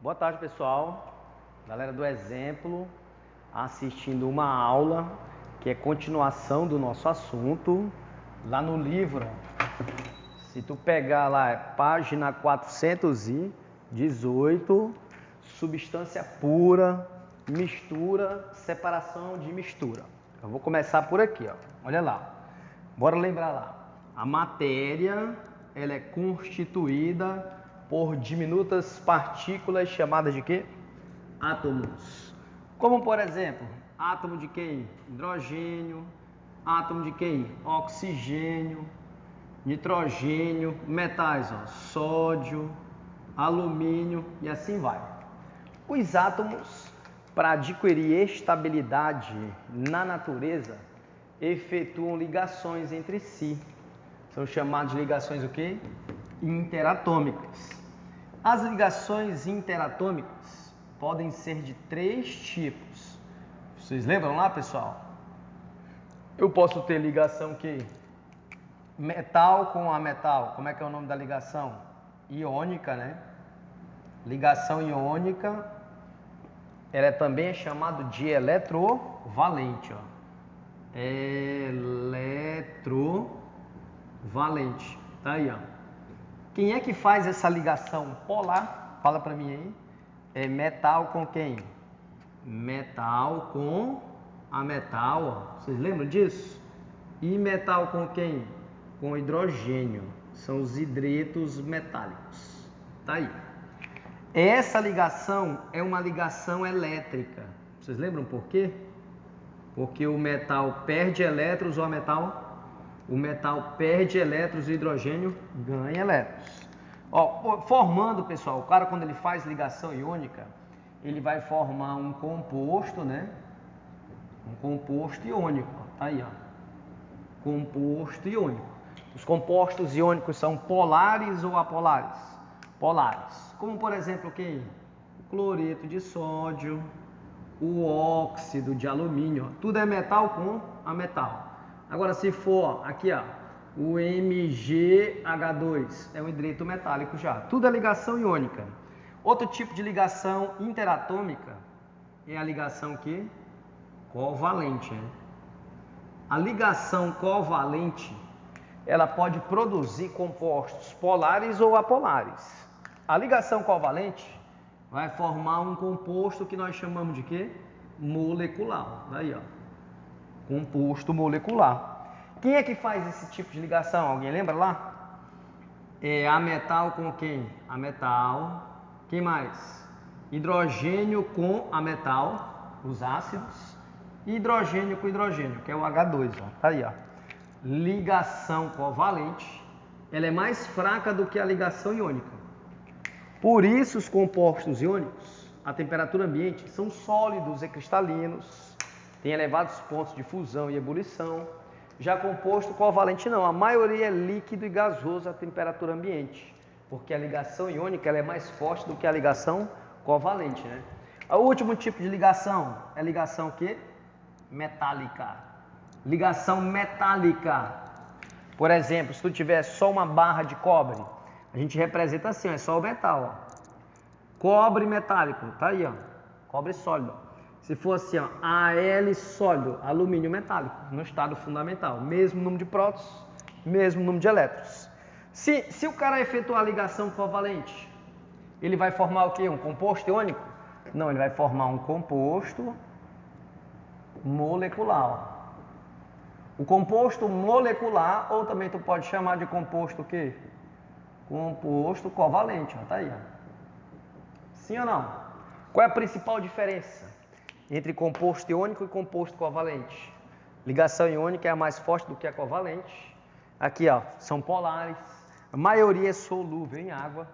Boa tarde, pessoal. Galera do exemplo, assistindo uma aula que é continuação do nosso assunto. Lá no livro, se tu pegar lá, página 418, substância pura, mistura, separação de mistura. Eu vou começar por aqui, ó. Olha lá. Bora lembrar lá. A matéria, ela é constituída por diminutas partículas chamadas de quê? Átomos. Como, por exemplo, átomo de quem? Hidrogênio. Átomo de quem? Oxigênio. Nitrogênio. Metais, ó, sódio, alumínio e assim vai. Os átomos, para adquirir estabilidade na natureza, efetuam ligações entre si. São chamadas de ligações o quê? Interatômicas. As ligações interatômicas podem ser de três tipos. Vocês lembram lá, pessoal? Eu posso ter ligação que metal com a metal. Como é que é o nome da ligação? Iônica, né? Ligação iônica, ela também é chamada de eletrovalente, ó. Eletrovalente. Tá aí, ó. Quem é que faz essa ligação polar? Fala pra mim aí. É metal com quem? Metal com a metal, ó. Vocês lembram disso? E metal com quem? Com hidrogênio. São os hidretos metálicos. Tá aí. Essa ligação é uma ligação elétrica. Vocês lembram por quê? Porque o metal perde elétrons ou a metal? O metal perde elétrons e o hidrogênio ganha elétrons. Ó, formando, pessoal, o cara quando ele faz ligação iônica, ele vai formar um composto, né? Um composto iônico. Tá aí, ó. Composto iônico. Os compostos iônicos são polares ou apolares? Polares. Como, por exemplo, quem? O cloreto de sódio, o óxido de alumínio. Tudo é metal com a metal. Agora, se for aqui, ó, o MgH2 é um hidreto metálico já. Tudo é ligação iônica. Outro tipo de ligação interatômica é a ligação que covalente, né? A ligação covalente, ela pode produzir compostos polares ou apolares. A ligação covalente vai formar um composto que nós chamamos de quê? Molecular. Daí, ó. Composto molecular. Quem é que faz esse tipo de ligação? Alguém lembra lá? É a metal com quem? A metal. Quem mais? Hidrogênio com a metal, os ácidos. E hidrogênio com hidrogênio, que é o H2. Ó. Tá aí, ó. Ligação covalente. Ela é mais fraca do que a ligação iônica. Por isso, os compostos iônicos, a temperatura ambiente, são sólidos e cristalinos. Tem elevados pontos de fusão e ebulição. Já composto covalente não, a maioria é líquido e gasoso a temperatura ambiente, porque a ligação iônica ela é mais forte do que a ligação covalente, né? O último tipo de ligação é a ligação que? Metálica. Ligação metálica. Por exemplo, se tu tiver só uma barra de cobre, a gente representa assim, ó, é só o metal, ó. Cobre metálico, tá aí, ó. Cobre sólido. Se for assim, ó, Al sólido, alumínio metálico, no estado fundamental. Mesmo número de prótons, mesmo número de elétrons. Se o cara efetuar a ligação covalente, ele vai formar o quê? Um composto iônico? Não, ele vai formar um composto molecular. O composto molecular, ou também tu pode chamar de composto o quê? Composto covalente, ó, tá aí, ó. Sim ou não? Qual é a principal diferença entre composto iônico e composto covalente? Ligação iônica é a mais forte do que a covalente. Aqui, ó, são polares. A maioria é solúvel em água.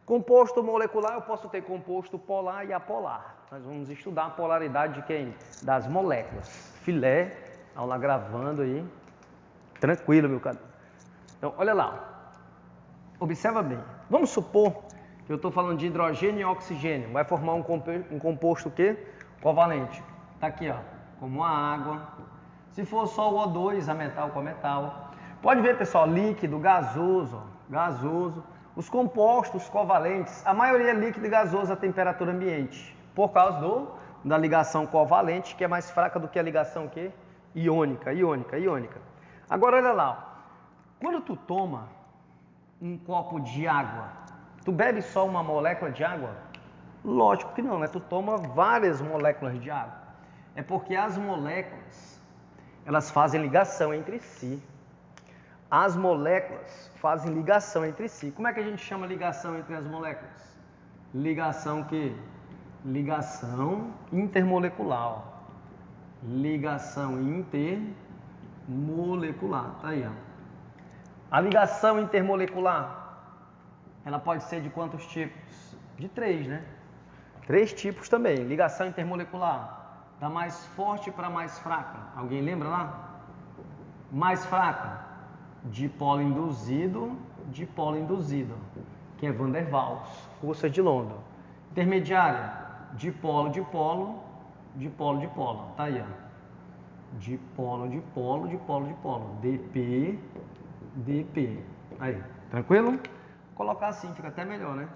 Composto molecular, eu posso ter composto polar e apolar. Nós vamos estudar a polaridade de quem? Das moléculas. Filé, aula gravando aí. Tranquilo, meu cara. Então, olha lá. Observa bem. Vamos supor que eu estou falando de hidrogênio e oxigênio. Vai formar um composto o quê? Covalente. Está aqui, ó, como a água. Se for só o O2, a metal com a metal. Pode ver, pessoal, líquido, gasoso, ó, gasoso. Os compostos covalentes, a maioria é líquido e gasoso a temperatura ambiente, por causa da ligação covalente, que é mais fraca do que a ligação que? Iônica. Agora olha lá, ó. Quando tu toma um copo de água, tu bebe só uma molécula de água? Lógico que não, né? Tu toma várias moléculas de água. É porque as moléculas, elas fazem ligação entre si. As moléculas fazem ligação entre si. Como é que a gente chama ligação entre as moléculas? Ligação que? Ligação intermolecular. Ó. Ligação intermolecular. Tá aí, ó. A ligação intermolecular, ela pode ser de quantos tipos? De 3, né? 3 tipos também. Ligação intermolecular, da mais forte para mais fraca. Alguém lembra lá? Mais fraca, dipolo induzido, que é Van der Waals, força de London. Intermediária, dipolo, tá aí, ó. Dipolo, DP. Aí, tranquilo? Vou colocar assim, fica até melhor, né?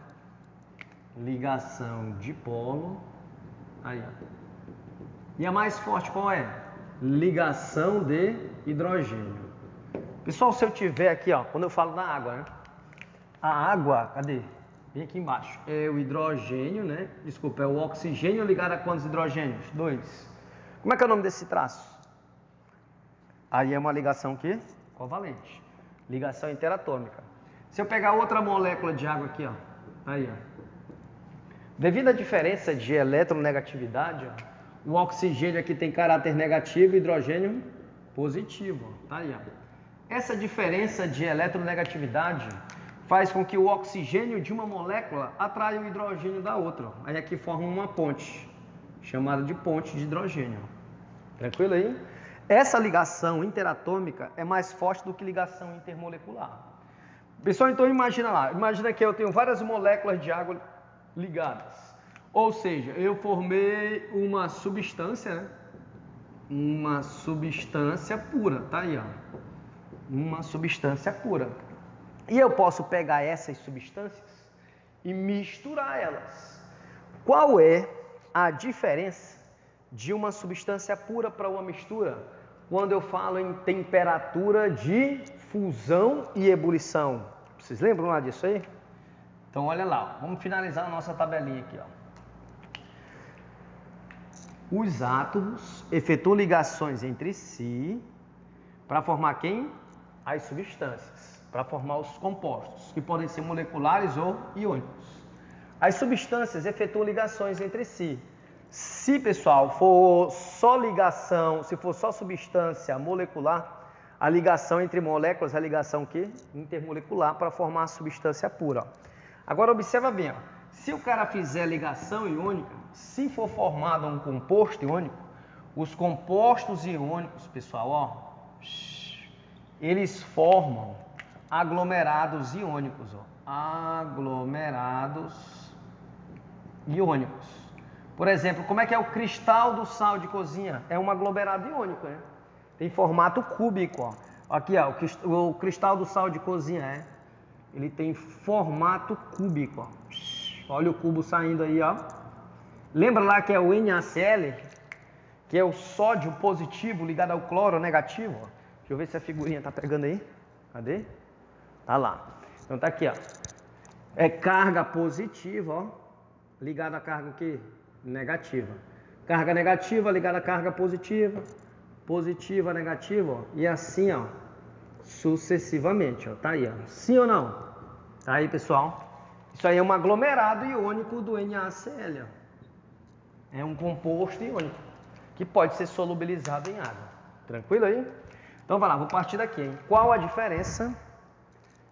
Ligação dipolo, aí, ó. E a mais forte qual é? Ligação de hidrogênio. Pessoal, se eu tiver aqui, ó, quando eu falo da água, né? A água, cadê? Bem aqui embaixo. É o hidrogênio, né? Desculpa, é o oxigênio ligado a quantos hidrogênios? 2. Como é que é o nome desse traço? Aí é uma ligação que? Covalente. Ligação interatômica. Se eu pegar outra molécula de água aqui, ó. Aí, ó. Devido à diferença de eletronegatividade, ó, o oxigênio aqui tem caráter negativo e hidrogênio positivo. Ó. Tá aí, ó. Essa diferença de eletronegatividade faz com que o oxigênio de uma molécula atraia o hidrogênio da outra. Ó. Aí aqui forma uma ponte, chamada de ponte de hidrogênio. Tranquilo aí? Essa ligação interatômica é mais forte do que ligação intermolecular. Pessoal, então imagina lá. Imagina que eu tenho várias moléculas de água ligadas. Ou seja, eu formei uma substância, né? Uma substância pura, tá aí, ó. Uma substância pura. E eu posso pegar essas substâncias e misturar elas. Qual é a diferença de uma substância pura para uma mistura? Quando eu falo em temperatura de fusão e ebulição. Vocês lembram lá disso aí? Então olha lá, ó. Vamos finalizar a nossa tabelinha aqui, ó. Os átomos efetuam ligações entre si para formar quem? As substâncias, para formar os compostos, que podem ser moleculares ou iônicos. As substâncias efetuam ligações entre si. Se, pessoal, for só ligação, se for só substância molecular, a ligação entre moléculas é a ligação que? Intermolecular, para formar a substância pura. Ó. Agora, observa bem, ó. Se o cara fizer ligação iônica, se for formado um composto iônico, os compostos iônicos, pessoal, ó, eles formam aglomerados iônicos, ó, aglomerados iônicos. Por exemplo, como é que é o cristal do sal de cozinha? É um aglomerado iônico, né? Tem formato cúbico, ó. Aqui, ó, o cristal do sal de cozinha, ele tem formato cúbico, ó. Olha o cubo saindo aí, ó. Lembra lá que é o NaCl, que é o sódio positivo ligado ao cloro negativo? Ó. Deixa eu ver se a figurinha tá pegando aí. Cadê? Tá lá. Então tá aqui, ó. É carga positiva, ó, ligada à carga o quê? Negativa. Carga negativa ligada à carga positiva, positiva, negativa, ó, e assim, ó, sucessivamente, ó. Tá aí, ó. Sim ou não? Tá aí, pessoal? Isso aí é um aglomerado iônico do NaCl, ó. É um composto iônico que pode ser solubilizado em água. Tranquilo aí? Então vai lá, vou partir daqui, hein? Qual a diferença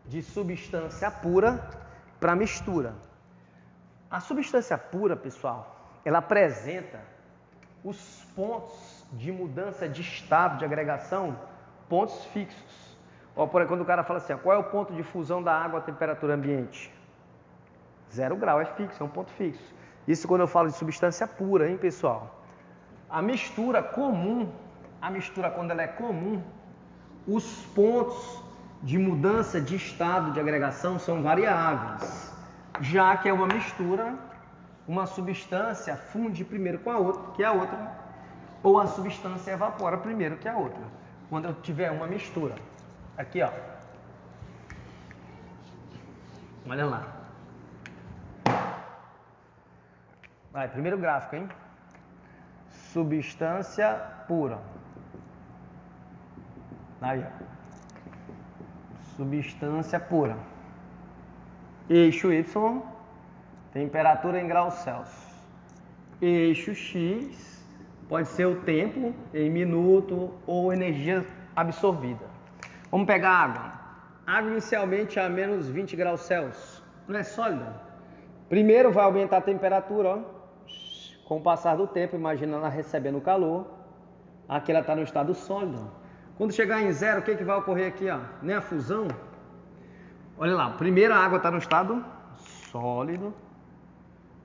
de substância pura para mistura? A substância pura, pessoal, ela apresenta os pontos de mudança de estado de agregação, pontos fixos. Ó, por aí, quando o cara fala assim, ó, qual é o ponto de fusão da água à temperatura ambiente? 0 grau, é fixo, é um ponto fixo. Isso quando eu falo de substância pura, hein, pessoal? A mistura comum, a mistura quando ela é comum, os pontos de mudança de estado de agregação são variáveis, já que é uma mistura, uma substância funde primeiro com a outra, que é a outra, ou a substância evapora primeiro que a outra. Quando eu tiver uma mistura, aqui ó, olha lá, vai, primeiro gráfico, hein? Substância pura, aí ó, substância pura, eixo Y, temperatura em graus Celsius, eixo X, pode ser o tempo em minuto ou energia absorvida. Vamos pegar água. Água inicialmente a menos 20 graus Celsius, não é sólida? Primeiro vai aumentar a temperatura, ó, com o passar do tempo, imagina ela recebendo calor, aqui ela está no estado sólido. Quando chegar em zero, o que vai ocorrer aqui? Ó? Nem a fusão. Olha lá, primeiro a água está no estado sólido,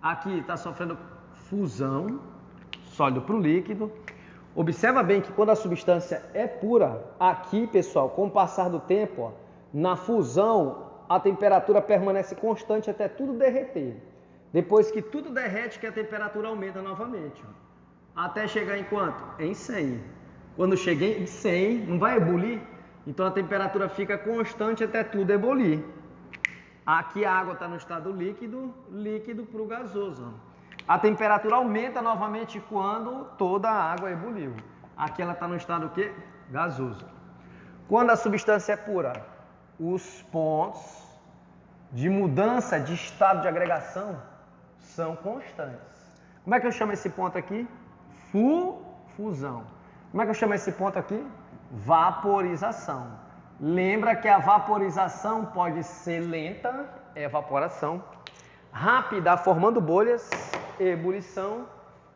aqui está sofrendo fusão, sólido para o líquido. Observa bem que quando a substância é pura, aqui, pessoal, com o passar do tempo, ó, na fusão, a temperatura permanece constante até tudo derreter. Depois que tudo derrete, que a temperatura aumenta novamente, ó, até chegar em quanto? Em 100. Quando cheguei em 100, não vai ebulir? Então a temperatura fica constante até tudo ebulir. Aqui a água está no estado líquido, líquido para o gasoso, ó. A temperatura aumenta novamente quando toda a água ebuliu. Aqui ela está no estado o quê? Gasoso. Quando a substância é pura, os pontos de mudança de estado de agregação são constantes. Como é que eu chamo esse ponto aqui? Fusão. Como é que eu chamo esse ponto aqui? Vaporização. Lembra que a vaporização pode ser lenta, evaporação, rápida, formando bolhas, ebulição,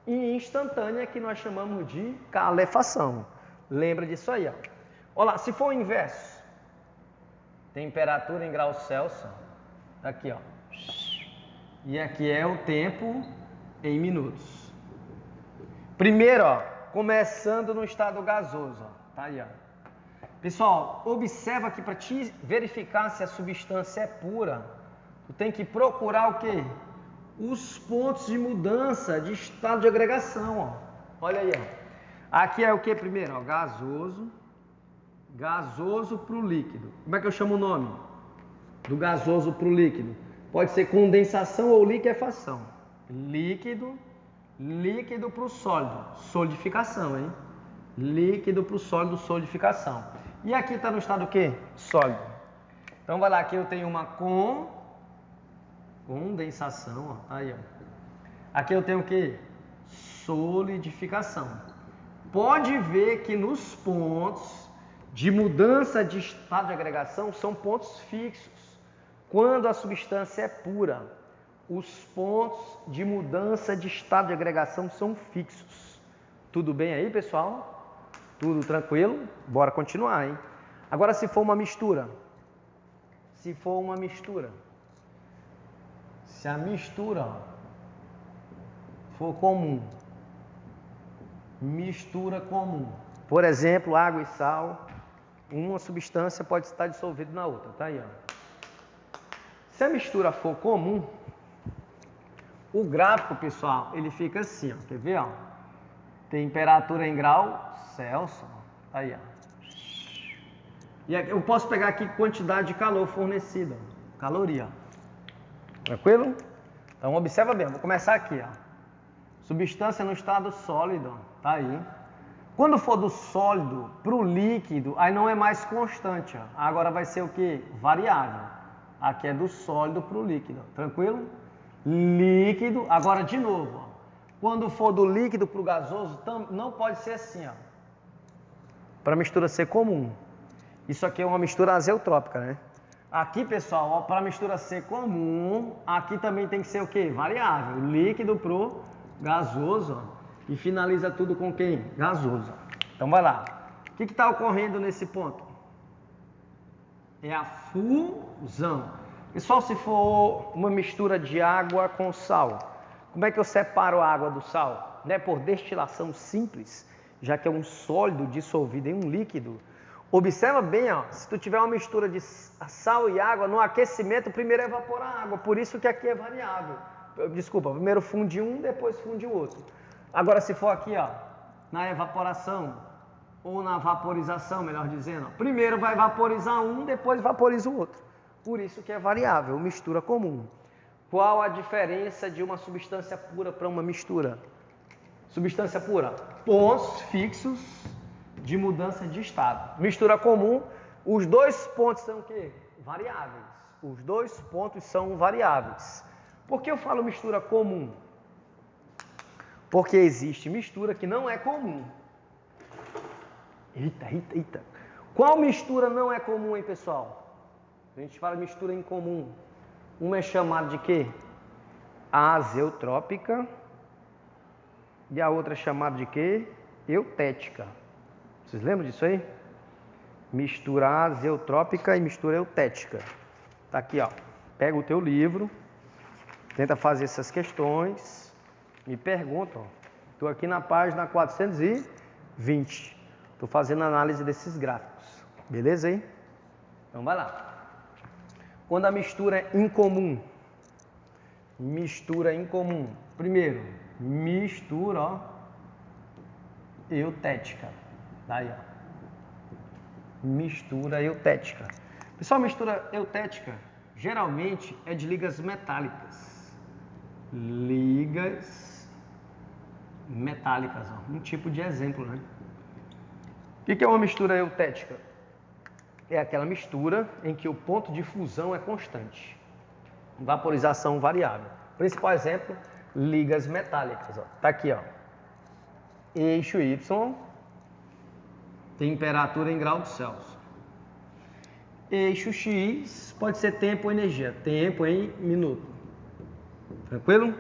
e instantânea, que nós chamamos de calefação. Lembra disso aí, ó. Olha lá, se for o inverso, temperatura em graus Celsius, aqui, ó, e aqui é o tempo em minutos. Primeiro, ó, começando no estado gasoso, ó, tá aí, ó. Pessoal, observa que para te verificar se a substância é pura, tu tem que procurar o quê? Os pontos de mudança de estado de agregação, ó. Olha aí, ó. Aqui é o que primeiro? Ó, gasoso. Gasoso para o líquido. Como é que eu chamo o nome? Do gasoso para o líquido. Pode ser condensação ou liquefação. Líquido, líquido para o sólido. Solidificação, hein? Líquido para o sólido, solidificação. E aqui está no estado o quê? Sólido. Então vai lá, aqui eu tenho uma condensação, ó, aí, ó. Aqui eu tenho o que? Solidificação. Pode ver que nos pontos de mudança de estado de agregação são pontos fixos. Quando a substância é pura, os pontos de mudança de estado de agregação são fixos. Tudo bem aí, pessoal? Tudo tranquilo? Bora continuar, hein? Agora, se for uma mistura. Se for uma mistura. Se a mistura for comum, mistura comum, por exemplo, água e sal, uma substância pode estar dissolvida na outra, tá aí, ó. Se a mistura for comum, o gráfico, pessoal, ele fica assim, ó. Quer ver, ó? Temperatura em grau Celsius, tá aí, ó. E eu posso pegar aqui quantidade de calor fornecida, caloria. Tranquilo? Então observa bem, vou começar aqui, ó. Substância no estado sólido, tá aí. Quando for do sólido para o líquido, aí não é mais constante, ó. Agora vai ser o que? Variável. Aqui é do sólido para o líquido, tranquilo? Líquido, agora de novo, ó. Quando for do líquido para o gasoso, não pode ser assim, ó. Para a mistura ser comum. Isso aqui é uma mistura azeotrópica, né? Aqui, pessoal, para a mistura ser comum, aqui também tem que ser o quê? Variável. Líquido pro gasoso, ó. E finaliza tudo com quem? Gasoso. Então vai lá. O que está ocorrendo nesse ponto? É a fusão. Pessoal, se for uma mistura de água com sal, como é que eu separo a água do sal? Não é por destilação simples, já que é um sólido dissolvido em um líquido. Observa bem, ó, se tu tiver uma mistura de sal e água, no aquecimento primeiro evapora a água, por isso que aqui é variável. Desculpa, primeiro funde um, depois funde o outro. Agora se for aqui, ó, na evaporação ou na vaporização, melhor dizendo, ó, primeiro vai vaporizar um, depois vaporiza o outro. Por isso que é variável, mistura comum. Qual a diferença de uma substância pura para uma mistura? Substância pura, pontos fixos de mudança de estado. Mistura comum, os dois pontos são o quê? Variáveis. Os dois pontos são variáveis. Por que eu falo mistura comum? Porque existe mistura que não é comum. Eita. Qual mistura não é comum, hein, pessoal? A gente fala mistura incomum. Uma é chamada de quê? Azeotrópica. E a outra é chamada de quê? Eutética. Vocês lembram disso aí? Mistura azeotrópica e mistura eutética. Tá aqui, ó. Pega o teu livro, tenta fazer essas questões, me pergunta, ó. Estou aqui na página 420. Estou fazendo análise desses gráficos. Beleza aí? Então vai lá. Quando a mistura é incomum. Mistura incomum. Primeiro, mistura, ó, eutética. Daí, ó. Mistura eutética. Pessoal, mistura eutética geralmente é de ligas metálicas. Ligas metálicas, ó. Um tipo de exemplo, né? O que é uma mistura eutética? É aquela mistura em que o ponto de fusão é constante. Vaporização variável. Principal exemplo, ligas metálicas, ó. Tá aqui, ó. Eixo Y, temperatura em graus Celsius. Eixo X pode ser tempo ou energia. Tempo em minuto. Tranquilo?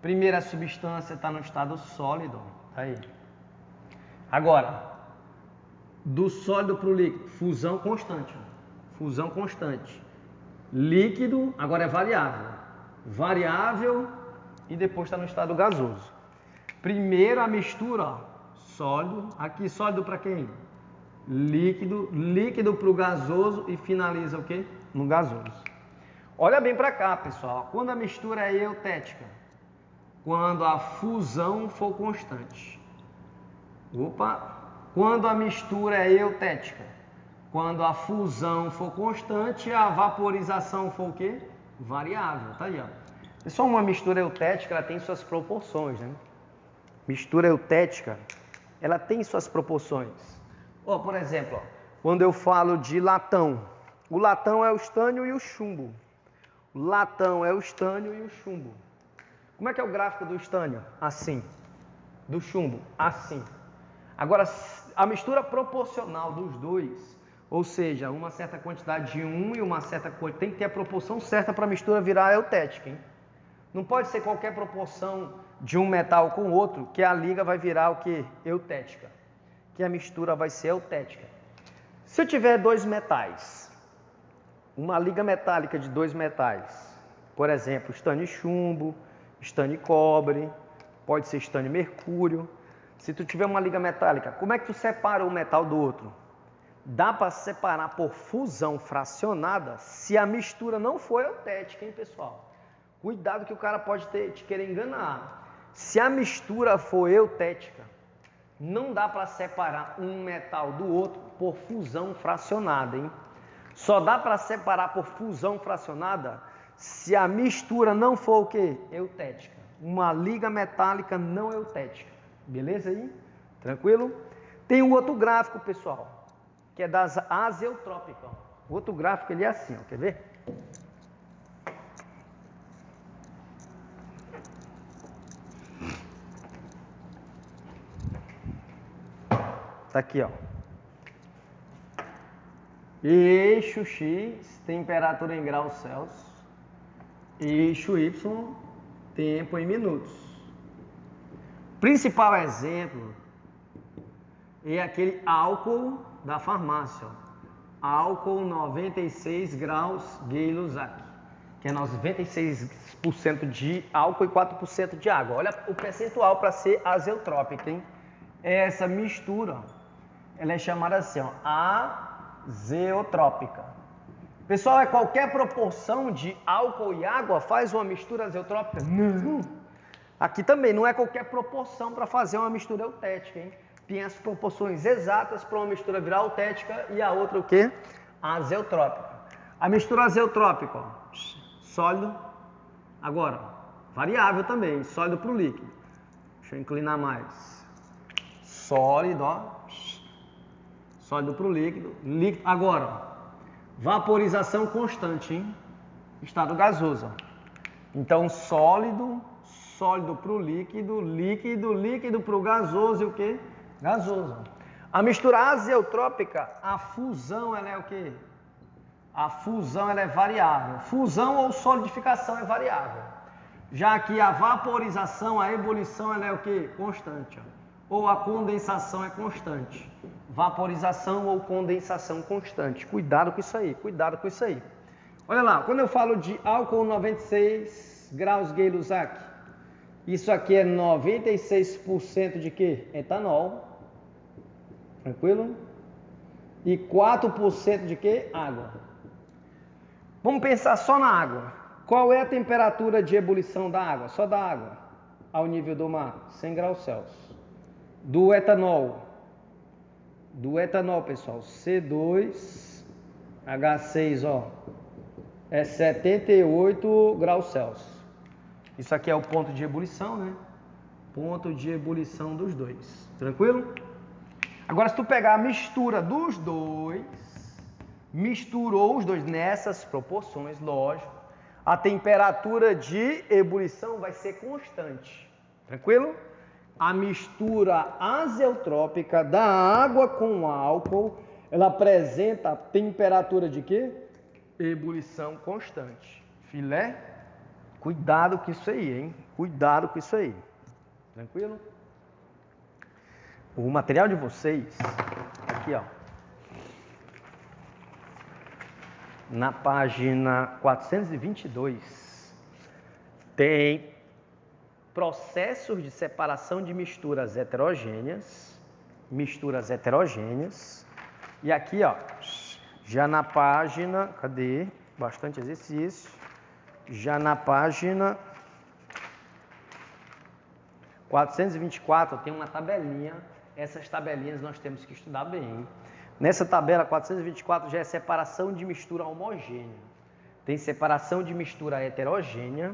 Primeira substância está no estado sólido. Tá aí. Agora, do sólido para o líquido, fusão constante. Fusão constante. Líquido, agora é variável. Variável e depois está no estado gasoso. Primeiro a mistura, ó, sólido. Aqui sólido para quem? Líquido. Líquido para o gasoso e finaliza o quê? No gasoso. Olha bem para cá, pessoal. Quando a mistura é eutética? Quando a fusão for constante. Opa! Quando a mistura é eutética? Quando a fusão for constante e a vaporização for o quê? Variável. Tá aí, ó. Pessoal, uma mistura eutética, ela tem suas proporções, né? Mistura eutética, ela tem suas proporções. Ó, por exemplo, ó, quando eu falo de latão, o latão é o estânio e o chumbo. O latão é o estânio e o chumbo. Como é que é o gráfico do estânio? Assim. Do chumbo? Assim. Agora, a mistura proporcional dos dois, ou seja, uma certa quantidade de um e uma certa quantidade, tem que ter a proporção certa para a mistura virar eutética, hein? Não pode ser qualquer proporção de um metal com o outro que a liga vai virar o que? Eutética. Que a mistura vai ser eutética. Se eu tiver dois metais, uma liga metálica de dois metais, por exemplo, estânio e chumbo, estânio e cobre, pode ser estânio e mercúrio. Se tu tiver uma liga metálica, como é que tu separa um metal do outro? Dá para separar por fusão fracionada se a mistura não for eutética, hein, pessoal? Cuidado que o cara pode te querer enganar. Se a mistura for eutética, não dá para separar um metal do outro por fusão fracionada, hein? Só dá para separar por fusão fracionada se a mistura não for o quê? Eutética. Uma liga metálica não eutética. Beleza aí? Tranquilo? Tem um outro gráfico, pessoal, que é das azeotrópicas. O outro gráfico ele é assim, ó. Quer ver? Tá aqui, ó. Eixo X, temperatura em graus Celsius. Eixo Y, tempo em minutos. Principal exemplo é aquele álcool da farmácia, ó. Álcool 96 graus Gay-Lussac, que é 96% de álcool e 4% de água. Olha o percentual para ser azeotrópico, hein? Essa mistura, ó, ela é chamada assim, ó, azeotrópica. Pessoal, é qualquer proporção de álcool e água faz uma mistura azeotrópica? Não. Aqui também não é qualquer proporção para fazer uma mistura eutética, hein? Tem as proporções exatas para uma mistura virar eutética e a outra o quê? Azeotrópica. A mistura azeotrópica, ó, sólido, agora, variável também, sólido para o líquido. Deixa eu inclinar mais. Sólido, ó, sólido para o líquido, líquido. Agora, ó, vaporização constante, hein? Estado gasoso, ó. Então, sólido, sólido para o líquido, líquido, líquido para o gasoso e o quê? Gasoso. A mistura azeotrópica, a fusão, ela é o quê? A fusão, ela é variável. Fusão ou solidificação é variável. Já que a vaporização, a ebulição, ela é o quê? Constante. Ó. Ou a condensação é constante. Vaporização ou condensação constante. Cuidado com isso aí, cuidado com isso aí. Olha lá, quando eu falo de álcool 96 graus Gay-Lussac, isso aqui é 96% de quê? Etanol. Tranquilo? E 4% de quê? Água. Vamos pensar só na água. Qual é a temperatura de ebulição da água? Só da água. Ao nível do mar, 100 graus Celsius. Do etanol, pessoal, C2H6, ó, é 78 graus Celsius. Isso aqui é o ponto de ebulição, né? Ponto de ebulição dos dois. Tranquilo? Agora, se tu pegar a mistura dos dois, misturou os dois nessas proporções, lógico, a temperatura de ebulição vai ser constante. Tranquilo? A mistura azeotrópica da água com álcool, ela apresenta a temperatura de quê? Ebulição constante. Filé? Cuidado com isso aí, hein? Cuidado com isso aí. Tranquilo? O material de vocês, aqui ó, na página 422, tem processos de separação de misturas heterogêneas, e aqui ó, já na página, cadê? Bastante exercício, já na página 424 tem uma tabelinha. Essas tabelinhas nós temos que estudar bem. Nessa tabela 424 já é separação de mistura homogênea. Tem separação de mistura heterogênea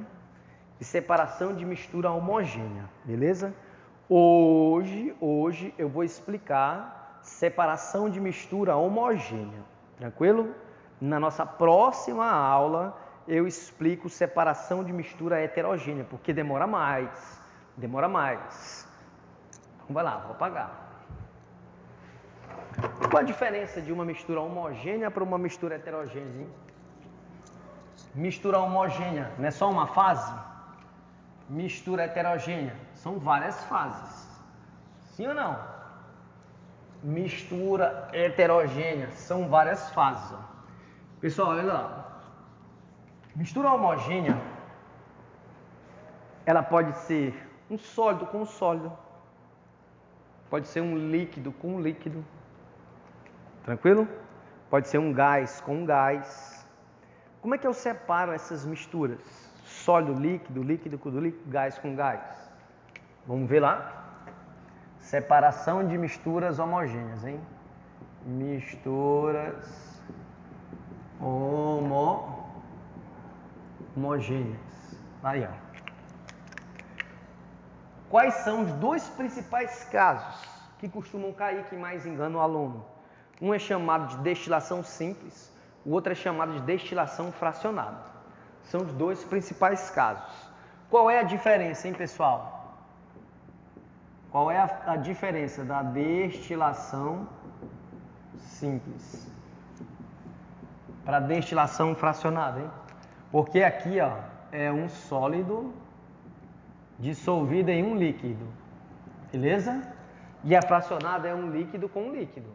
e separação de mistura homogênea, beleza? Hoje eu vou explicar separação de mistura homogênea, tranquilo? Na nossa próxima aula eu explico separação de mistura heterogênea, porque demora mais. Então vai lá, vou apagar. Qual a diferença de uma mistura homogênea para uma mistura heterogênea? Hein? Mistura homogênea não é só uma fase? Mistura heterogênea são várias fases. Sim ou não? Mistura heterogênea são várias fases. Ó. Pessoal, olha lá. Mistura homogênea, ela pode ser um sólido com um sólido. Pode ser um líquido com um líquido. Tranquilo? Pode ser um gás com um gás. Como é que eu separo essas misturas? Sólido, líquido, líquido com líquido, gás com gás. Vamos ver lá? Separação de misturas homogêneas, hein? Misturas homogêneas. Aí, ó. Quais são os dois principais casos que costumam cair, que mais enganam o aluno? Um é chamado de destilação simples, o outro é chamado de destilação fracionada. São os dois principais casos. Qual é a diferença, hein, pessoal? Qual é a diferença da destilação simples para destilação fracionada, hein? Porque aqui, ó, é um sólido dissolvido em um líquido, beleza? E a fracionada é um líquido com um líquido.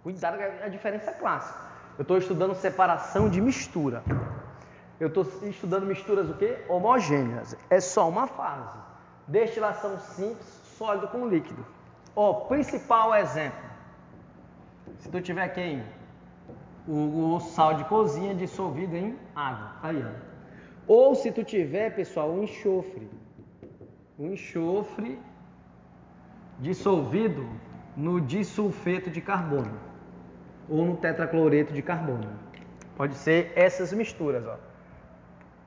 Cuidado, a diferença é clássica. Eu estou estudando separação de mistura. Eu estou estudando misturas o quê? Homogêneas. É só uma fase. Destilação simples, sólido com líquido. Ó, principal exemplo. Se tu tiver quem? O sal de cozinha dissolvido em água. Aí, ó. Ou se tu tiver, pessoal, o enxofre. O enxofre dissolvido no disulfeto de carbono. Ou no tetracloreto de carbono. Pode ser essas misturas, ó.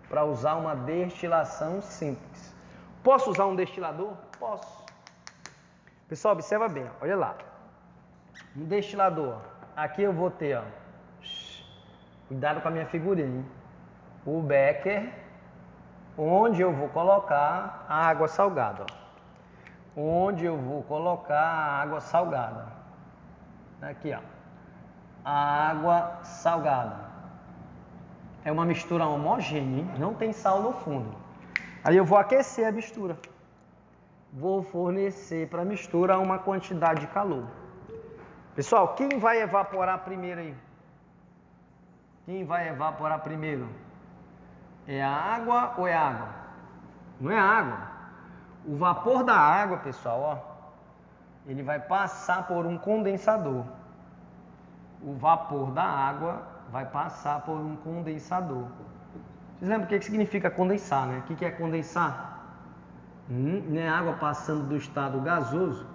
Para usar uma destilação simples. Posso usar um destilador? Posso. Pessoal, observa bem, ó. Olha lá. Um destilador. Aqui eu vou ter, ó. Cuidado com a minha figurinha, hein? O becker, onde eu vou colocar a água salgada, ó. Onde eu vou colocar a água salgada. Aqui, ó. A água salgada. É uma mistura homogênea, hein? Não tem sal no fundo. Aí eu vou aquecer a mistura. Vou fornecer para a mistura uma quantidade de calor. Pessoal, quem vai evaporar primeiro aí? Quem vai evaporar primeiro? É a água ou é a água? Não é a água. O vapor da água, pessoal, ó, ele vai passar por um condensador. O vapor da água vai passar por um condensador. Vocês lembram o que significa condensar, né? O que é condensar? Não é água passando do estado gasoso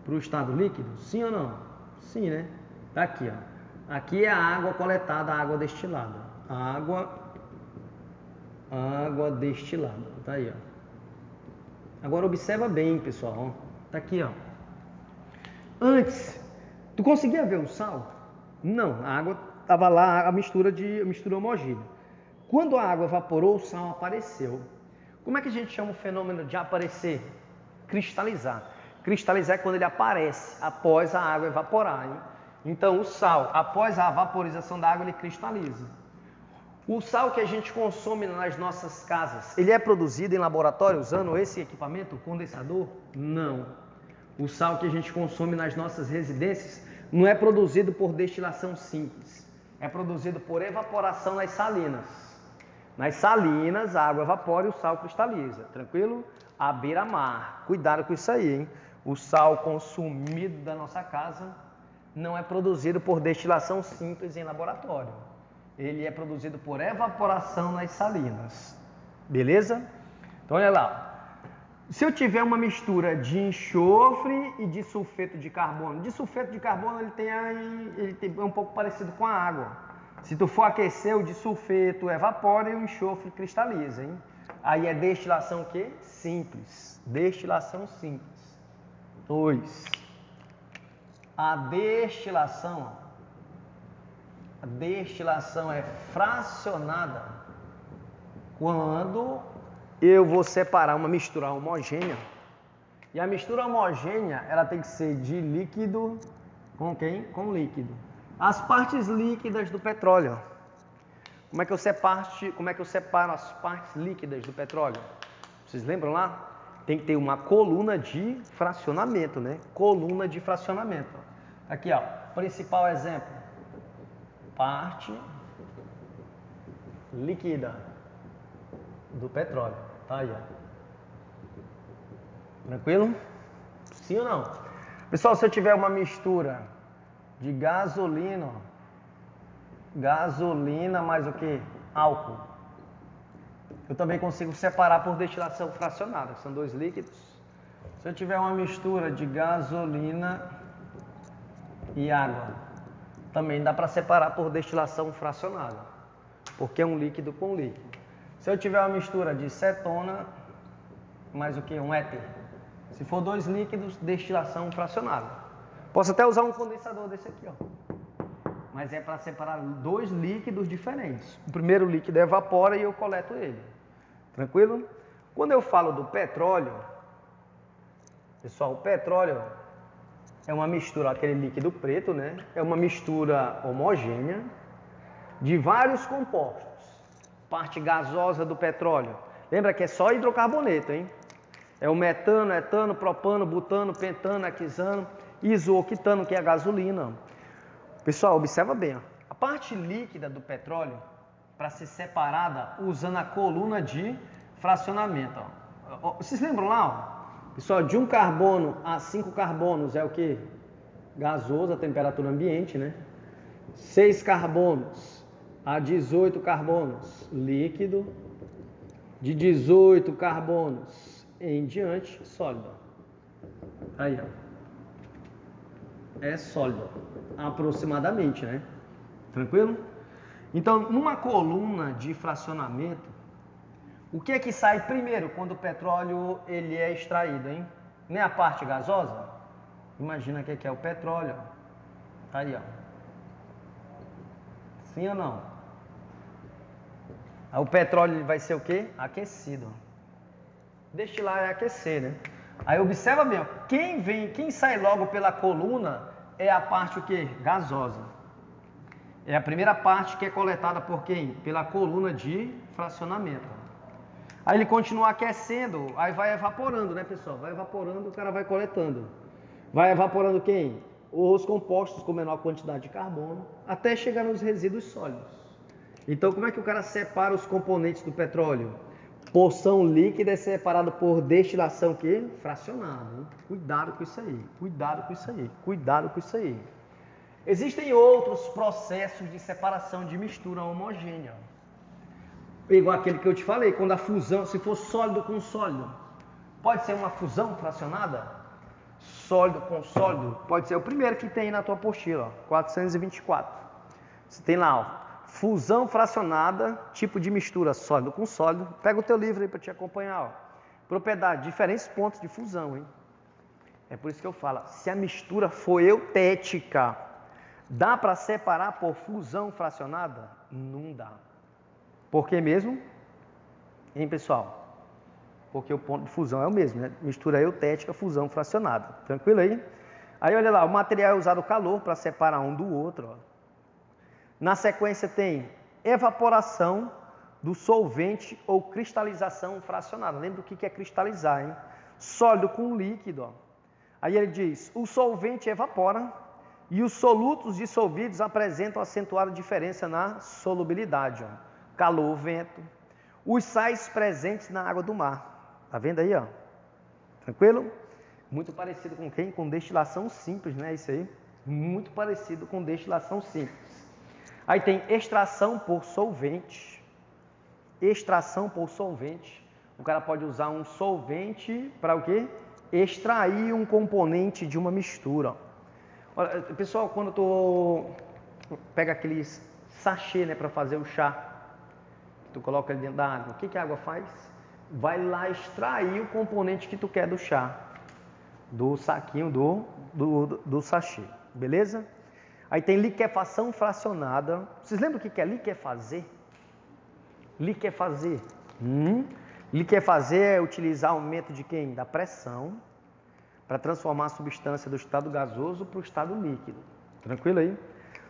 para o estado líquido? Sim ou não? Sim, né? Tá aqui, ó. Aqui é a água coletada, a água destilada. A água destilada. Tá aí, ó. Agora observa bem, pessoal, ó. Tá aqui, ó. Antes, tu conseguia ver o sal? Não, a água estava lá, a mistura homogênea. Quando a água evaporou, o sal apareceu. Como é que a gente chama o fenômeno de aparecer? Cristalizar. Cristalizar é quando ele aparece após a água evaporar, hein? Então, o sal, após a vaporização da água, ele cristaliza. O sal que a gente consome nas nossas casas, ele é produzido em laboratório usando esse equipamento, o condensador? Não. O sal que a gente consome nas nossas residências não é produzido por destilação simples. É produzido por evaporação nas salinas. Nas salinas, a água evapora e o sal cristaliza. Tranquilo? À beira-mar. Cuidado com isso aí, hein? O sal consumido da nossa casa não é produzido por destilação simples em laboratório. Ele é produzido por evaporação nas salinas. Beleza? Então, olha lá. Se eu tiver uma mistura de enxofre e de sulfeto de carbono, disulfeto de carbono é um pouco parecido com a água. Se tu for aquecer, o disulfeto evapora e o enxofre cristaliza, hein? Aí é destilação o quê? Simples. Destilação simples. 2. A destilação é fracionada quando eu vou separar uma mistura homogênea. E a mistura homogênea, ela tem que ser de líquido com quem? Com líquido. As partes líquidas do petróleo. Como é que eu separo as partes líquidas do petróleo? Vocês lembram lá? Tem que ter uma coluna de fracionamento, né? Coluna de fracionamento. Aqui, ó, principal exemplo. Parte líquida do petróleo. Tá aí, ó. Tranquilo? Sim ou não? Pessoal, se eu tiver uma mistura de gasolina mais o que? Álcool. Eu também consigo separar por destilação fracionada, que são dois líquidos. Se eu tiver uma mistura de gasolina e água, também dá para separar por destilação fracionada, porque é um líquido com líquido. Se eu tiver uma mistura de cetona mais o que? Um éter. Se for dois líquidos, destilação fracionada. Posso até usar um condensador desse aqui, ó. Mas é para separar dois líquidos diferentes. O primeiro líquido evapora e eu coleto ele. Tranquilo? Quando eu falo do petróleo, pessoal, o petróleo é uma mistura, aquele líquido preto, né? É uma mistura homogênea de vários compostos. Parte gasosa do petróleo. Lembra que é só hidrocarboneto, hein? É o metano, etano, propano, butano, pentano, hexano, isooctano, que é a gasolina. Pessoal, observa bem, ó. A parte líquida do petróleo, para ser separada usando a coluna de fracionamento. Ó. Vocês lembram lá? Ó? Pessoal, de um carbono a 5 carbonos é o quê? gasoso, a temperatura ambiente, né? 6 carbonos a 18 carbonos, líquido. De 18 carbonos em diante, sólido. Aí, ó. É sólido, aproximadamente, né? Tranquilo? Então, numa coluna de fracionamento, o que é que sai primeiro quando o petróleo ele é extraído, hein? Nem a parte gasosa? Imagina o que é o petróleo. Aí, ó. Sim ou não? Aí o petróleo ele vai ser o quê? Aquecido. Destilar é aquecer, né? Aí observa bem, ó. Quem sai logo pela coluna é a parte o quê? Gasosa. É a primeira parte que é coletada por quem? Pela coluna de fracionamento. Aí ele continua aquecendo, aí vai evaporando, né, pessoal? Vai evaporando, o cara vai coletando. Vai evaporando quem? Os compostos com menor quantidade de carbono, até chegar nos resíduos sólidos. Então, como é que o cara separa os componentes do petróleo? Porção líquida é separada por destilação que? Fracionada. Cuidado com isso aí, cuidado com isso aí, cuidado com isso aí. Existem outros processos de separação de mistura homogênea. Igual aquele que eu te falei, quando a fusão, se for sólido com sólido, pode ser uma fusão fracionada? Sólido com sólido, pode ser o primeiro que tem na tua apostila, ó, 424. Você tem lá, ó. Fusão fracionada, tipo de mistura sólido com sólido. Pega o teu livro aí para te acompanhar. Ó. Propriedade, diferentes pontos de fusão. Hein? É por isso que eu falo, se a mistura for eutética, dá para separar por fusão fracionada? Não dá. Por que mesmo? Hein, pessoal? Porque o ponto de fusão é o mesmo, né? Mistura eutética, fusão fracionada. Tranquilo aí? Aí olha lá, o material é usado o calor para separar um do outro. Ó. Na sequência tem evaporação do solvente ou cristalização fracionada. Lembra o que é cristalizar, hein? Sólido com líquido. Ó. Aí ele diz, o solvente evapora e os solutos dissolvidos apresentam acentuada diferença na solubilidade. Ó. Calor, vento. Os sais presentes na água do mar. Tá vendo aí, ó? Tranquilo? Muito parecido com quem? Com destilação simples, né? Isso aí. Muito parecido com destilação simples. Aí tem extração por solvente. Extração por solvente. O cara pode usar um solvente para o quê? Extrair um componente de uma mistura. Olha, pessoal, quando tu pega aqueles sachê, né, para fazer o chá, tu coloca ele dentro da água, o que a água faz? Vai lá extrair o componente que tu quer do chá, do saquinho do sachê, beleza? Aí tem liquefação fracionada. Vocês lembram o que é liquefazer? Liquefazer. Liquefazer é utilizar aumento de quem? Da pressão para transformar a substância do estado gasoso para o estado líquido. Tranquilo aí?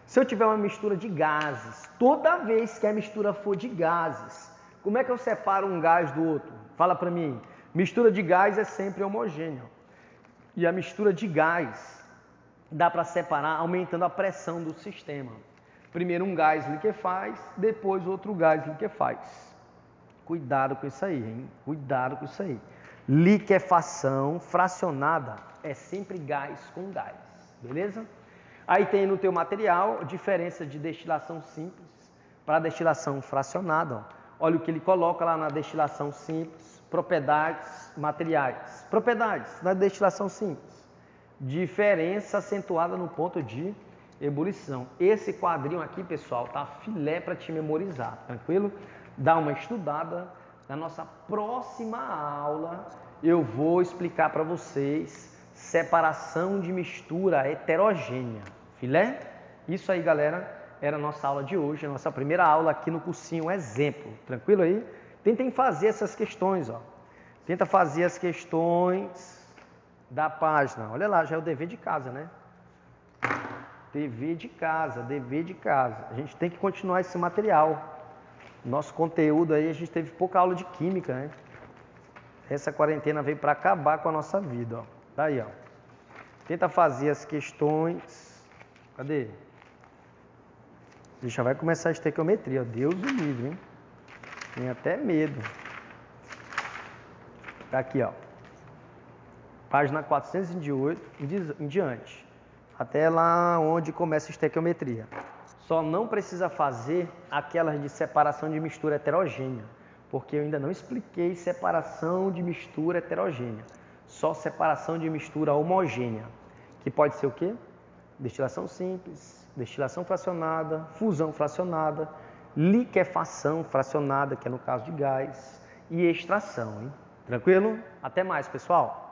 Se eu tiver uma mistura de gases, toda vez que a mistura for de gases, como é que eu separo um gás do outro? Fala para mim. Mistura de gás é sempre homogênea. E a mistura de gás dá para separar aumentando a pressão do sistema. Primeiro um gás liquefaz, depois outro gás liquefaz. Cuidado com isso aí, hein? Cuidado com isso aí. Liquefação fracionada é sempre gás com gás, beleza? Aí tem no teu material diferença de destilação simples para destilação fracionada. Ó. Olha o que ele coloca lá na destilação simples, propriedades materiais. Propriedades na destilação simples. Diferença acentuada no ponto de ebulição. Esse quadrinho aqui, pessoal, tá filé para te memorizar, tranquilo? Dá uma estudada. Na nossa próxima aula, eu vou explicar para vocês separação de mistura heterogênea. Filé? Isso aí, galera, era a nossa aula de hoje, a nossa primeira aula aqui no cursinho Exemplo. Tranquilo aí? Tentem fazer essas questões, ó. Tenta fazer as questões da página. Olha lá, já é o dever de casa, né? Dever de casa, dever de casa. A gente tem que continuar esse material. Nosso conteúdo aí, a gente teve pouca aula de química, né? Essa quarentena veio para acabar com a nossa vida, ó. Tá aí, ó. Tenta fazer as questões. Cadê? Já vai começar a estequiometria, ó. Deus o livre, hein? Tem até medo. Tá aqui, ó. Página 408 em diante. até lá onde começa a estequiometria. Só não precisa fazer aquelas de separação de mistura heterogênea, porque eu ainda não expliquei separação de mistura heterogênea. Só separação de mistura homogênea, que pode ser o quê? Destilação simples, destilação fracionada, fusão fracionada, liquefação fracionada, que é no caso de gás, e extração, hein? Tranquilo? Até mais, pessoal!